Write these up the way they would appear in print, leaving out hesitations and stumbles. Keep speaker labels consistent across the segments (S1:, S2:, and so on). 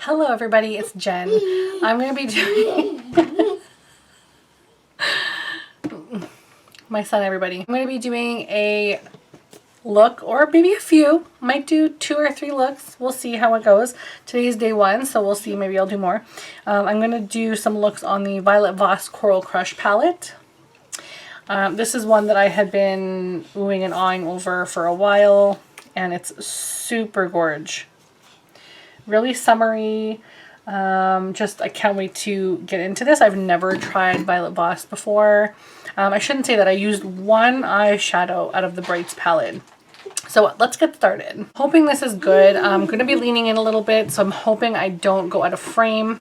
S1: Hello everybody, it's Jen. I'm going to be doing my son everybody. I'm going to be doing a look, or maybe a few. Might do 2 or 3 looks. We'll see how it goes. Today's day 1, so we'll see. Maybe I'll do more. I'm going to do some looks on the Violet Voss Coral Crush palette. This is one that I had been oohing and awing over for a while, and it's super gorge. Really summery. Just I can't wait to get into this. I've never tried Violet Voss before. I shouldn't say that. I used one eyeshadow out of the Brights palette. So let's get started. Hoping this is good. I'm going to be leaning in a little bit, so I'm hoping I don't go out of frame.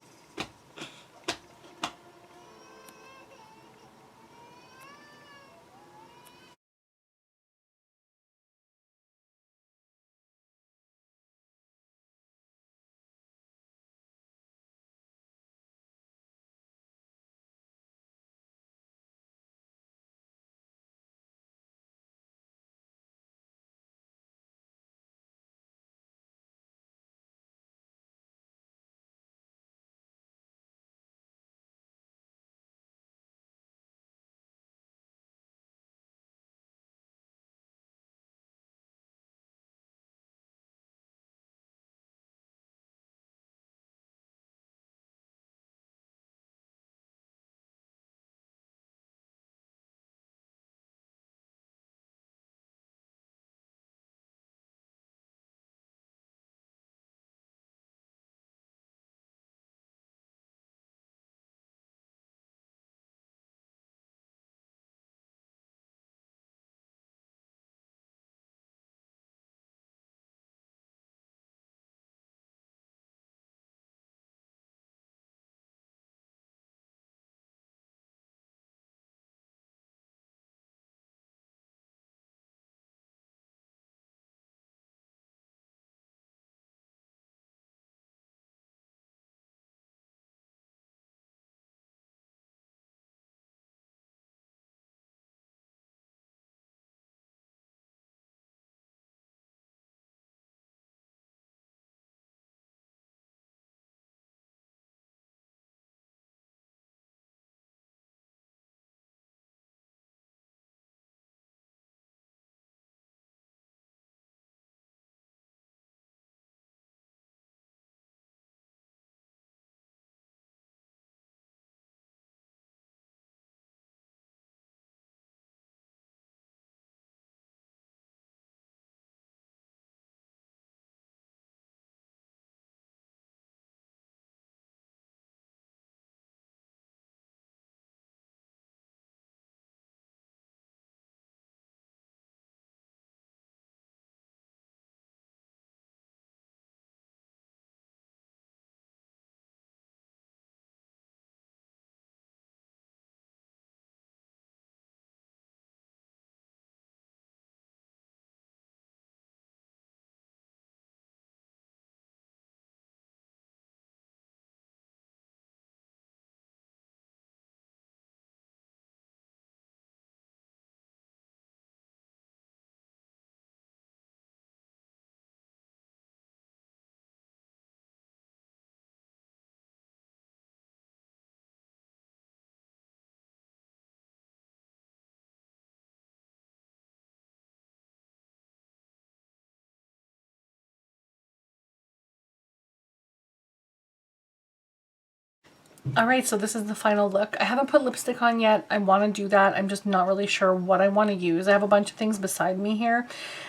S1: Alright, so this is the final look. I haven't put lipstick on yet. I want to do that. I'm just not really sure what I want to use. I have a bunch of things beside me here.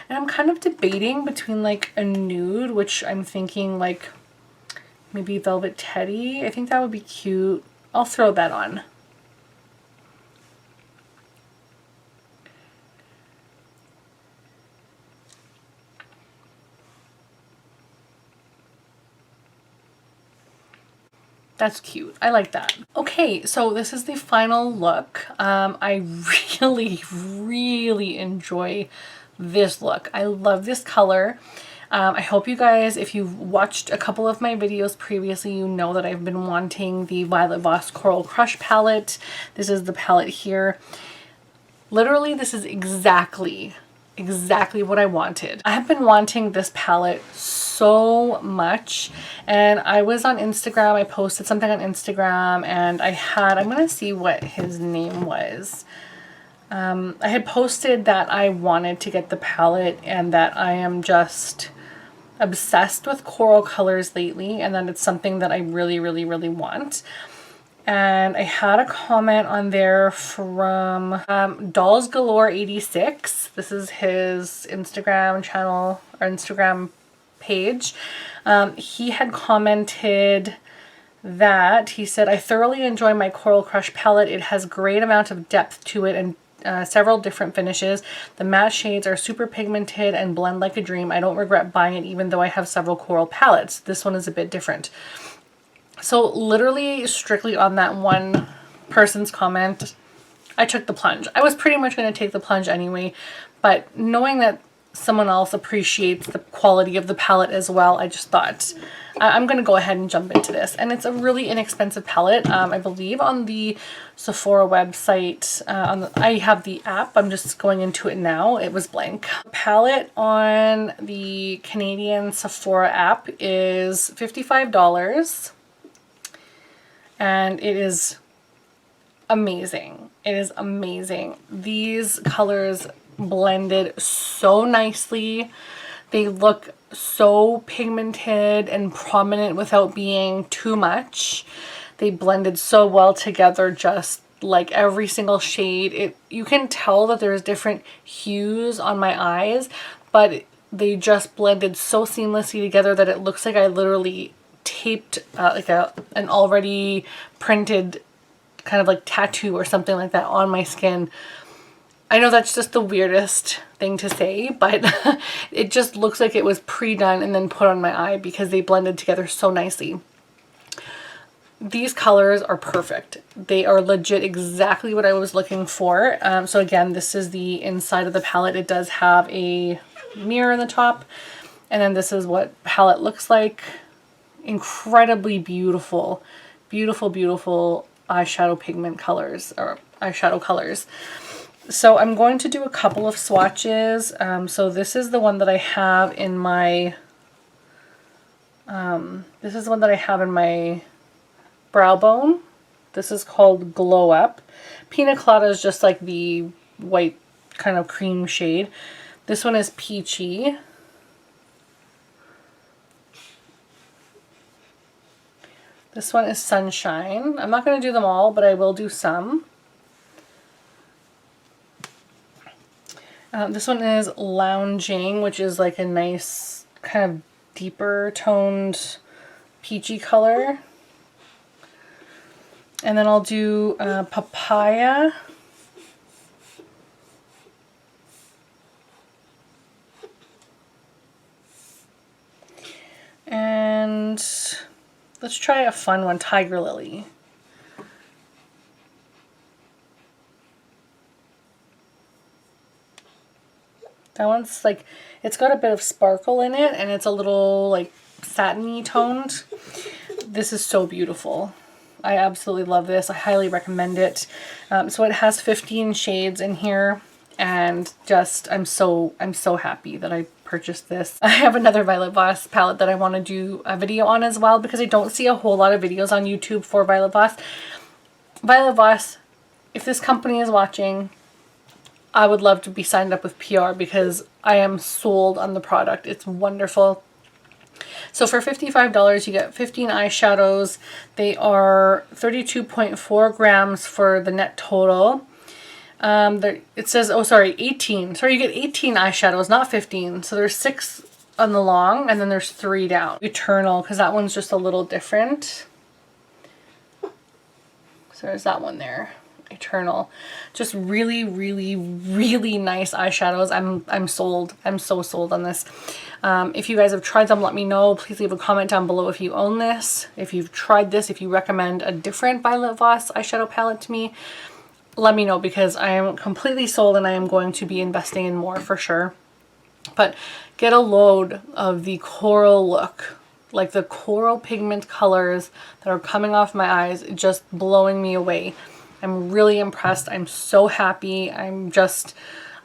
S1: And I'm kind of debating between like a nude, which I'm thinking like maybe Velvet Teddy. I think that would be cute. I'll throw that on. That's cute. I like that. Okay, so this is the final look. I really enjoy this look. I love this color. I hope you guys, if you've watched a couple of my videos previously, you know that I've been wanting the Violet Voss Coral Crush palette. This is the palette here. Literally, this is exactly exactly what I wanted. I have been wanting this palette so much, and I was on Instagram, I posted something on Instagram, and I'm gonna see what his name was. I had posted that I wanted to get the palette and that I am just obsessed with coral colors lately, and that it's something that I really, really, really want. And I had a comment on there from Dolls Galore 86. This is his Instagram channel or Instagram page. He had commented that he said, "I thoroughly enjoy my Coral Crush palette. It has great amount of depth to it and several different finishes. The matte shades are super pigmented and blend like a dream. I don't regret buying it even though I have several coral palettes. This one is a bit different." So literally strictly on that one person's comment, I took the plunge. I was pretty much going to take the plunge anyway, but knowing that someone else appreciates the quality of the palette as well, I just thought I'm going to go ahead and jump into this. And it's a really inexpensive palette. I believe on the Sephora website, I have the app. I'm just going into it now. It was blank. The palette on the Canadian Sephora app is $55. And it is amazing. It is amazing. These colors blended so nicely. They look so pigmented and prominent without being too much. They blended so well together, just like every single shade. You can tell that there's different hues on my eyes, but they just blended so seamlessly together that it looks like I literally taped like an already printed kind of like tattoo or something like that on my skin. I know that's just the weirdest thing to say, but it just looks like it was pre-done and then put on my eye because they blended together so nicely. These colors are perfect. They are legit exactly what I was looking for. So again, this is the inside of the palette. It does have a mirror in the top, and then this is what palette looks like. Incredibly beautiful, beautiful, beautiful eyeshadow pigment colors, or eyeshadow colors. So I'm going to do a couple of swatches. So this is the one that I have in my brow bone. This is called Glow Up. Pina Colada is just like the white kind of cream shade. This one is Peachy. This one is Sunshine. I'm not going to do them all, but I will do some. This one is Lounging, which is like a nice kind of deeper toned peachy color. And then I'll do Papaya. And let's try a fun one, Tiger Lily. That one's like, it's got a bit of sparkle in it and it's a little like satiny toned. This is so beautiful. I absolutely love this. I highly recommend it. So it has 15 shades in here, and just I'm so happy that I purchased this. I have another Violet Voss palette that I want to do a video on as well, because I don't see a whole lot of videos on YouTube for Violet Voss. Violet Voss, if this company is watching, I would love to be signed up with PR because I am sold on the product. It's wonderful. So for $55, you get 15 eyeshadows. They are 32.4 grams for the net total. It says, oh sorry, 18. Sorry, you get 18 eyeshadows, not 15. So there's 6 on the long, and then there's 3 down. Eternal, because that one's just a little different. So there's that one there. Eternal. Just really, really, really nice eyeshadows. I'm sold. I'm so sold on this. If you guys have tried them, let me know. Please leave a comment down below if you own this. If you've tried this, if you recommend a different Violet Voss eyeshadow palette to me, let me know, because I am completely sold and I am going to be investing in more for sure. But get a load of the coral look. Like the coral pigment colors that are coming off my eyes, just blowing me away. I'm really impressed. I'm so happy. I'm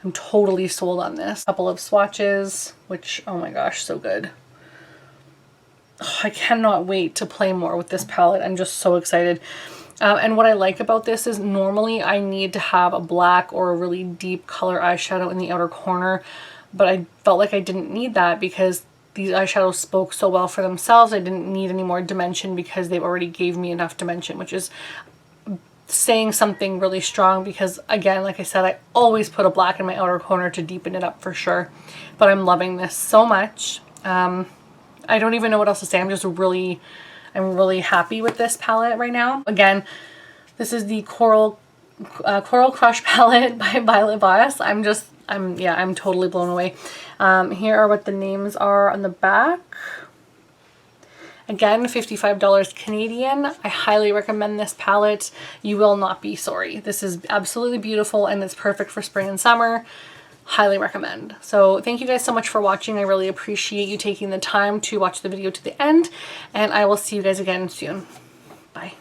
S1: I'm totally sold on this. Couple of swatches, which, oh my gosh, so good. Oh, I cannot wait to play more with this palette. I'm just so excited. And what I like about this is normally I need to have a black or a really deep color eyeshadow in the outer corner, but I felt like I didn't need that because these eyeshadows spoke so well for themselves. I didn't need any more dimension because they've already gave me enough dimension, which is saying something really strong because, again, like I said, I always put a black in my outer corner to deepen it up for sure. But I'm loving this so much. I don't even know what else to say. I'm really happy with this palette right now. Again, this is the Coral Crush palette by Violet Voss. I'm totally blown away. Here are what the names are on the back. Again, $55 Canadian. I highly recommend this palette. You will not be sorry. This is absolutely beautiful and it's perfect for spring and summer. Highly recommend. So thank you guys so much for watching. I really appreciate you taking the time to watch the video to the end, and I will see you guys again soon. Bye.